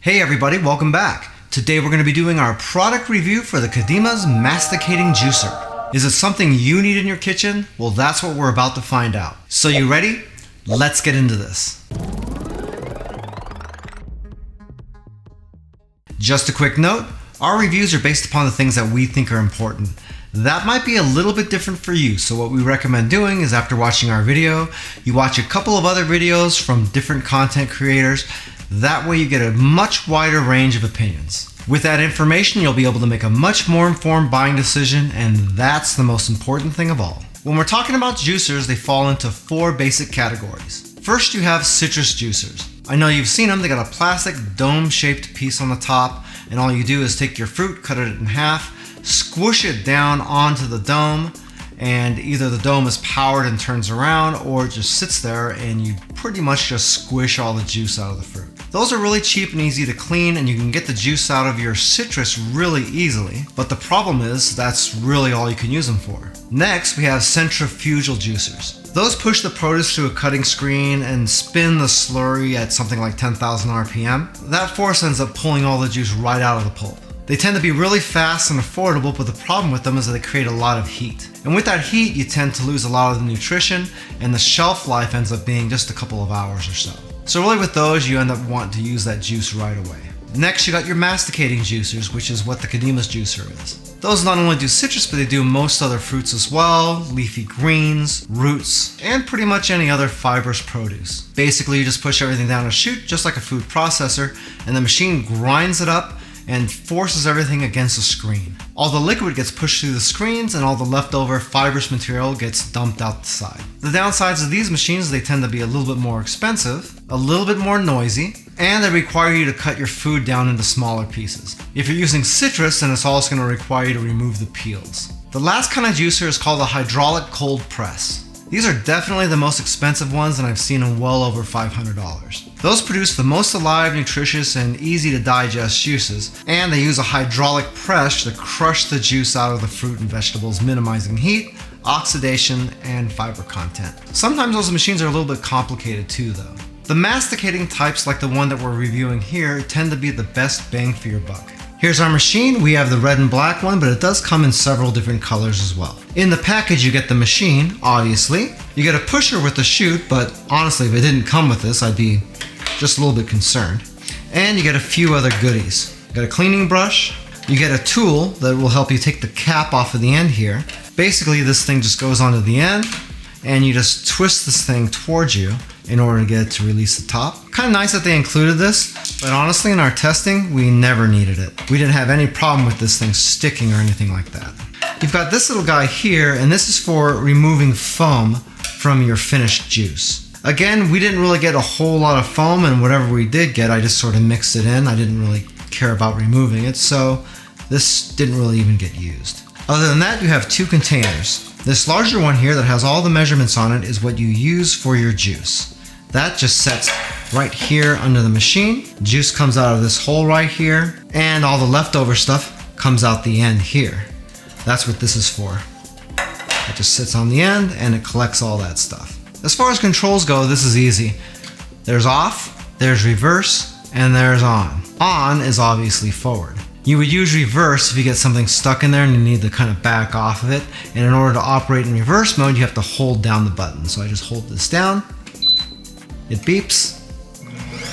Hey everybody, welcome back. Today we're going to be doing our product review for the Kedemas Masticating Juicer. Is it something you need in your kitchen? Well, that's what we're about to find out. So you ready? Let's get into this. Just a quick note, our reviews are based upon the things that we think are important. That might be a little bit different for you, so what we recommend doing is after watching our video, you watch a couple of other videos from different content creators. That way you get a much wider range of opinions. With that information, you'll be able to make a much more informed buying decision, and that's the most important thing of all. When we're talking about juicers, they fall into four basic categories. First, you have citrus juicers. I know you've seen them. They got a plastic dome-shaped piece on the top, and all you do is take your fruit, cut it in half, squish it down onto the dome, and either the dome is powered and turns around, or it just sits there and you pretty much just squish all the juice out of the fruit. Those are really cheap and easy to clean, and you can get the juice out of your citrus really easily, but the problem is that's really all you can use them for. Next, we have centrifugal juicers. Those push the produce through a cutting screen and spin the slurry at something like 10,000 RPM. That force ends up pulling all the juice right out of the pulp. They tend to be really fast and affordable, but the problem with them is that they create a lot of heat. And with that heat, you tend to lose a lot of the nutrition, and the shelf life ends up being just a couple of hours or so. So really with those, you end up wanting to use that juice right away. Next, you got your masticating juicers, which is what the Kedemas Juicer is. Those not only do citrus, but they do most other fruits as well, leafy greens, roots, and pretty much any other fibrous produce. Basically, you just push everything down a chute, just like a food processor, and the machine grinds it up and forces everything against the screen. All the liquid gets pushed through the screens, and all the leftover fibrous material gets dumped out the side. The downsides of these machines, they tend to be a little bit more expensive, a little bit more noisy, and they require you to cut your food down into smaller pieces. If you're using citrus, then it's also going to require you to remove the peels. The last kind of juicer is called a hydraulic cold press. These are definitely the most expensive ones, and I've seen them well over $500. Those produce the most alive, nutritious, and easy to digest juices, and they use a hydraulic press to crush the juice out of the fruit and vegetables, minimizing heat, oxidation, and fiber content. Sometimes those machines are a little bit complicated too though. The masticating types, like the one that we're reviewing here, tend to be the best bang for your buck. Here's our machine. We have the red and black one, but it does come in several different colors as well. In the package, you get the machine, obviously. You get a pusher with the chute, but honestly, if it didn't come with this, I'd be just a little bit concerned. And you get a few other goodies. You get a cleaning brush. You get a tool that will help you take the cap off of the end here. Basically, this thing just goes onto the end, and you just twist this thing towards you in order to get it to release the top. Kind of nice that they included this, but honestly in our testing, we never needed it. We didn't have any problem with this thing sticking or anything like that. You've got this little guy here, and this is for removing foam from your finished juice. Again, we didn't really get a whole lot of foam, and whatever we did get, I just sort of mixed it in. I didn't really care about removing it, so this didn't really even get used. Other than that, you have two containers. This larger one here that has all the measurements on it is what you use for your juice. That just sets right here under the machine. Juice comes out of this hole right here, and all the leftover stuff comes out the end here. That's what this is for. It just sits on the end and it collects all that stuff. As far as controls go, this is easy. There's off, there's reverse, and there's on. On is obviously forward. You would use reverse if you get something stuck in there and you need to kind of back off of it. And in order to operate in reverse mode, you have to hold down the button. So I just hold this down. It beeps,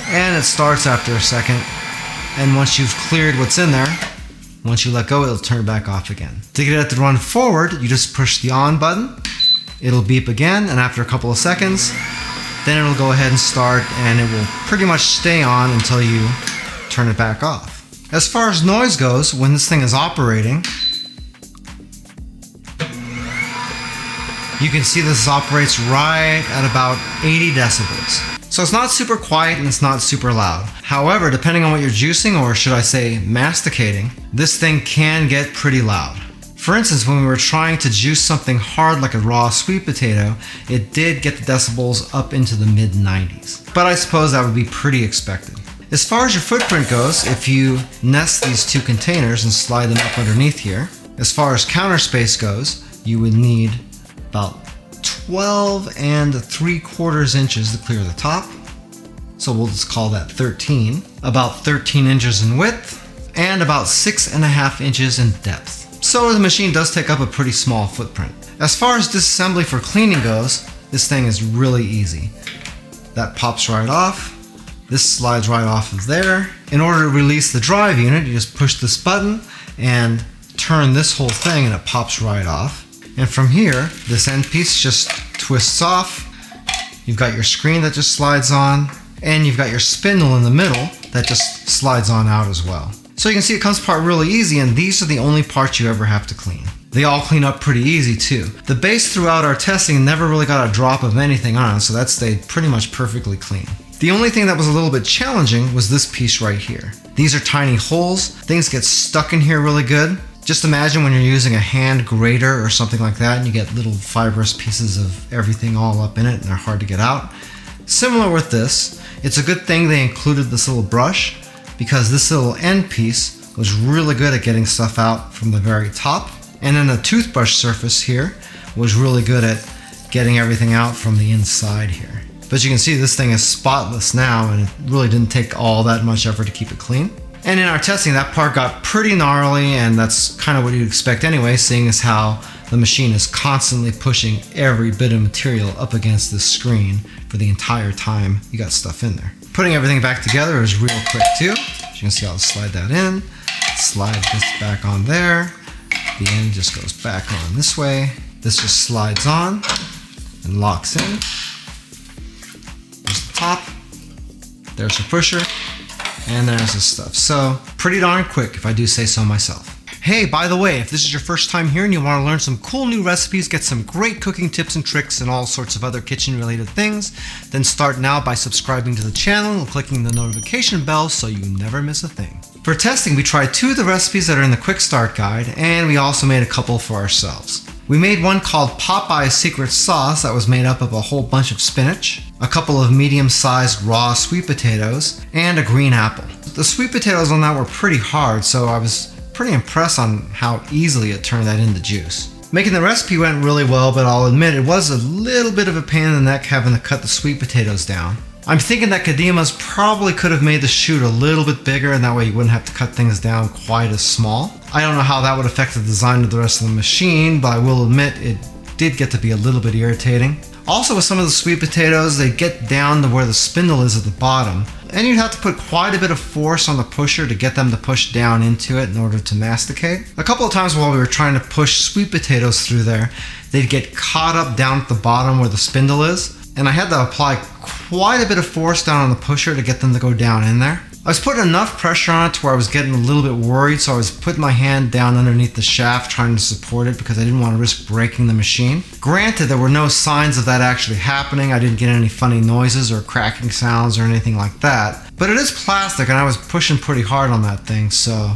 and it starts after a second. And once you've cleared what's in there, once you let go, it'll turn back off again. To get it to run forward, you just push the on button. It'll beep again, and after a couple of seconds, then it'll go ahead and start, and it will pretty much stay on until you turn it back off. As far as noise goes, when this thing is operating, you can see this operates right at about 80 decibels. So it's not super quiet and it's not super loud. However, depending on what you're juicing, or should I say masticating, this thing can get pretty loud. For instance, when we were trying to juice something hard like a raw sweet potato, it did get the decibels up into the mid-90s. But I suppose that would be pretty expected. As far as your footprint goes, if you nest these two containers and slide them up underneath here, as far as counter space goes, you would need about 12 3/4 inches to clear the top. So we'll just call that 13. about 13 inches in width, and about 6.5 inches in depth. So the machine does take up a pretty small footprint. As far as disassembly for cleaning goes, this thing is really easy. That pops right off. This slides right off of there. In order to release the drive unit, you just push this button and turn this whole thing and it pops right off. And from here, this end piece just twists off. You've got your screen that just slides on, and you've got your spindle in the middle that just slides on out as well. So you can see it comes apart really easy, and these are the only parts you ever have to clean. They all clean up pretty easy too. The base throughout our testing never really got a drop of anything on it, so that stayed pretty much perfectly clean. The only thing that was a little bit challenging was this piece right here. These are tiny holes. Things get stuck in here really good. Just imagine when you're using a hand grater or something like that and you get little fibrous pieces of everything all up in it and they're hard to get out. Similar with this, it's a good thing they included this little brush because this little end piece was really good at getting stuff out from the very top. And then the toothbrush surface here was really good at getting everything out from the inside here. But you can see this thing is spotless now and it really didn't take all that much effort to keep it clean. And in our testing, that part got pretty gnarly, and that's kind of what you'd expect anyway, seeing as how the machine is constantly pushing every bit of material up against this screen for the entire time you got stuff in there. Putting everything back together is real quick too. As you can see, I'll slide that in, slide this back on there. The end just goes back on this way. This just slides on and locks in. There's the top. There's the pusher. And there's this stuff. So pretty darn quick if I do say so myself. Hey, by the way, if this is your first time here and you want to learn some cool new recipes, get some great cooking tips and tricks and all sorts of other kitchen related things, then start now by subscribing to the channel and clicking the notification bell so you never miss a thing. For testing, we tried 2 of the recipes that are in the quick start guide, and we also made a couple for ourselves. We made one called Popeye's Secret Sauce that was made up of a whole bunch of spinach, a couple of medium-sized raw sweet potatoes, and a green apple. The sweet potatoes on that were pretty hard, so I was pretty impressed on how easily it turned that into juice. Making the recipe went really well, but I'll admit it was a little bit of a pain in the neck having to cut the sweet potatoes down. I'm thinking that Kedemas probably could have made the chute a little bit bigger, and that way you wouldn't have to cut things down quite as small. I don't know how that would affect the design of the rest of the machine, but I will admit it did get to be a little bit irritating. Also with some of the sweet potatoes, they get down to where the spindle is at the bottom, and you'd have to put quite a bit of force on the pusher to get them to push down into it in order to masticate. A couple of times while we were trying to push sweet potatoes through there, they'd get caught up down at the bottom where the spindle is, and I had to apply quite a bit of force down on the pusher to get them to go down in there. I was putting enough pressure on it to where I was getting a little bit worried, so I was putting my hand down underneath the shaft trying to support it because I didn't want to risk breaking the machine. Granted, there were no signs of that actually happening. I didn't get any funny noises or cracking sounds or anything like that. But it is plastic and I was pushing pretty hard on that thing, so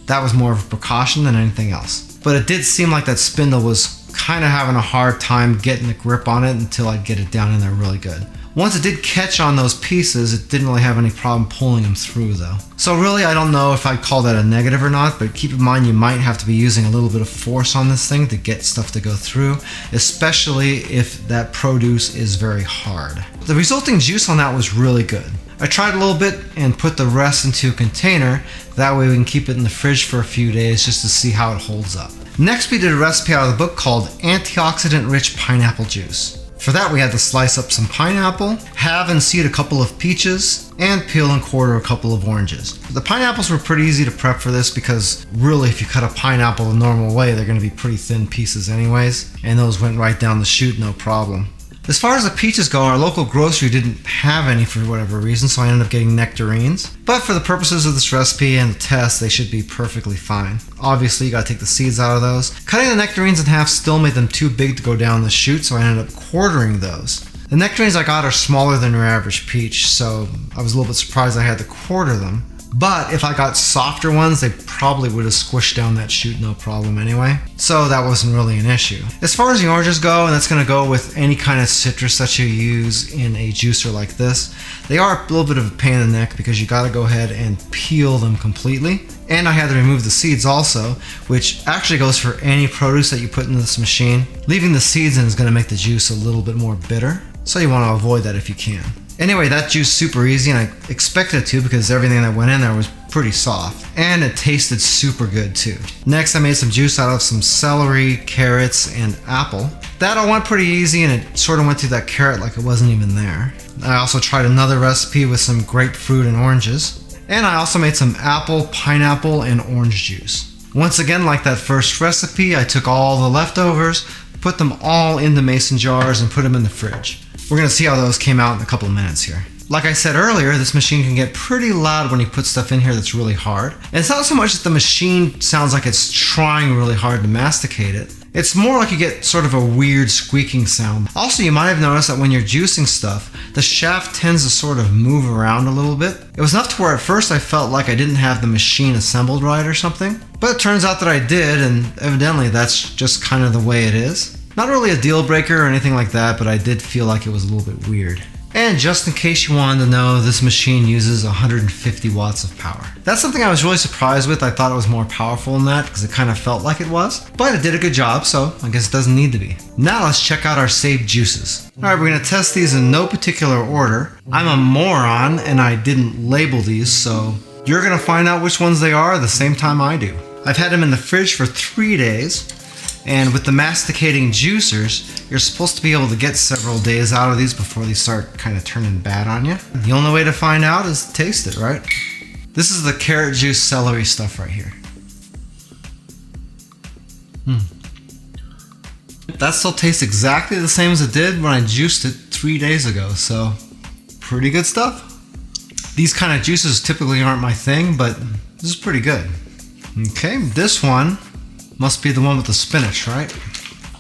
that was more of a precaution than anything else. But it did seem like that spindle was kind of having a hard time getting a grip on it until I'd get it down in there really good. Once it did catch on those pieces, it didn't really have any problem pulling them through though. So really, I don't know if I'd call that a negative or not, but keep in mind you might have to be using a little bit of force on this thing to get stuff to go through, especially if that produce is very hard. The resulting juice on that was really good. I tried a little bit and put the rest into a container, that way we can keep it in the fridge for a few days just to see how it holds up. Next we did a recipe out of the book called Antioxidant Rich Pineapple Juice. For that we had to slice up some pineapple, halve and seed a couple of peaches, and peel and quarter a couple of oranges. The pineapples were pretty easy to prep for this because really if you cut a pineapple the normal way they're going to be pretty thin pieces anyways, and those went right down the chute no problem. As far as the peaches go, our local grocery didn't have any for whatever reason, so I ended up getting nectarines. But for the purposes of this recipe and the test, they should be perfectly fine. Obviously, you gotta take the seeds out of those. Cutting the nectarines in half still made them too big to go down the chute, so I ended up quartering those. The nectarines I got are smaller than your average peach, so I was a little bit surprised I had to quarter them. But if I got softer ones, they probably would have squished down that chute no problem anyway. So that wasn't really an issue. As far as the oranges go, and that's going to go with any kind of citrus that you use in a juicer like this, they are a little bit of a pain in the neck because you got to go ahead and peel them completely. And I had to remove the seeds also, which actually goes for any produce that you put into this machine. Leaving the seeds in is going to make the juice a little bit more bitter, so you want to avoid that if you can. Anyway, that juice super easy, and I expected it to because everything that went in there was pretty soft. And it tasted super good too. Next, I made some juice out of some celery, carrots, and apple. That all went pretty easy, and it sort of went through that carrot like it wasn't even there. I also tried another recipe with some grapefruit and oranges. And I also made some apple, pineapple, and orange juice. Once again, like that first recipe, I took all the leftovers, put them all into mason jars, and put them in the fridge. We're gonna see how those came out in a couple of minutes here. Like I said earlier, this machine can get pretty loud when you put stuff in here that's really hard. And it's not so much that the machine sounds like it's trying really hard to masticate it. It's more like you get sort of a weird squeaking sound. Also, you might have noticed that when you're juicing stuff, the shaft tends to sort of move around a little bit. It was enough to where at first I felt like I didn't have the machine assembled right or something. But it turns out that I did, and evidently that's just kind of the way it is. Not really a deal breaker or anything like that, but I did feel like it was a little bit weird. And just in case you wanted to know, this machine uses 150 watts of power. That's something I was really surprised with. I thought it was more powerful than that because it kind of felt like it was. But it did a good job, so I guess it doesn't need to be. Now let's check out our saved juices. Alright, we're going to test these in no particular order. I'm a moron and I didn't label these, so you're going to find out which ones they are at the same time I do. I've had them in the fridge for 3 days. And with the masticating juicers, you're supposed to be able to get several days out of these before they start kind of turning bad on you. The only way to find out is to taste it, right? This is the carrot juice celery stuff right here. That still tastes exactly the same as it did when I juiced it 3 days ago, so pretty good stuff. These kind of juices typically aren't my thing, but this is pretty good. Okay, this one must be the one with the spinach, right?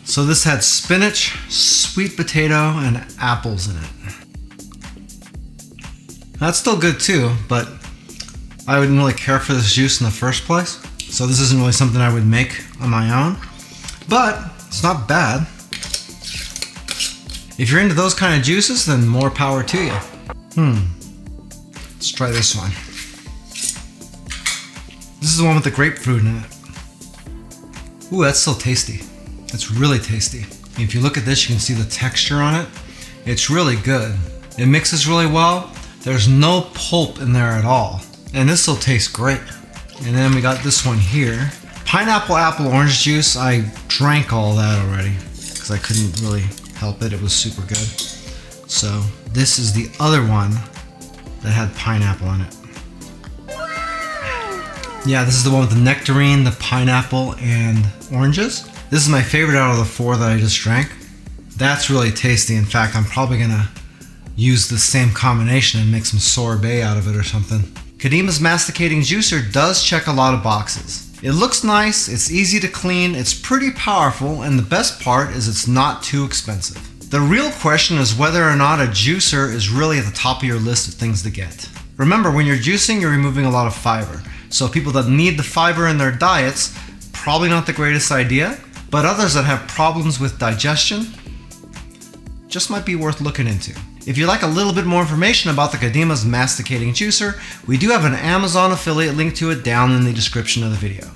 So this had spinach, sweet potato, and apples in it. That's still good too, but I wouldn't really care for this juice in the first place. So this isn't really something I would make on my own, but it's not bad. If you're into those kind of juices, then more power to you. Let's try this one. This is the one with the grapefruit in it. Ooh, that's still tasty. It's really tasty. If you look at this, you can see the texture on it. It's really good. It mixes really well. There's no pulp in there at all. And this still tastes great. And then we got this one here. Pineapple, apple, orange juice. I drank all that already because I couldn't really help it. It was super good. So this is the other one that had pineapple in it. Yeah, this is the one with the nectarine, the pineapple, and oranges. This is my favorite out of the 4 that I just drank. That's really tasty. In fact, I'm probably gonna use the same combination and make some sorbet out of it or something. Kedemas Masticating Juicer does check a lot of boxes. It looks nice, it's easy to clean, it's pretty powerful, and the best part is it's not too expensive. The real question is whether or not a juicer is really at the top of your list of things to get. Remember, when you're juicing, you're removing a lot of fiber. So people that need the fiber in their diets, probably not the greatest idea, but others that have problems with digestion, just might be worth looking into. If you'd like a little bit more information about the Kedemas Masticating Juicer, we do have an Amazon affiliate link to it down in the description of the video.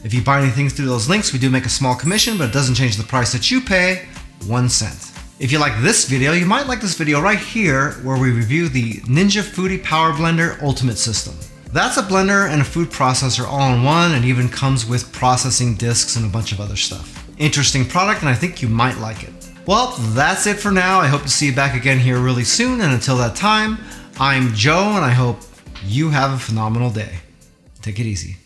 If you buy anything through those links, we do make a small commission, but it doesn't change the price that you pay, 1 cent. If you like this video, you might like this video right here where we review the Ninja Foodie Power Blender Ultimate System. That's a blender and a food processor all in one, and even comes with processing discs and a bunch of other stuff. Interesting product, and I think you might like it. Well, that's it for now. I hope to see you back again here really soon, and until that time, I'm Joe, and I hope you have a phenomenal day. Take it easy.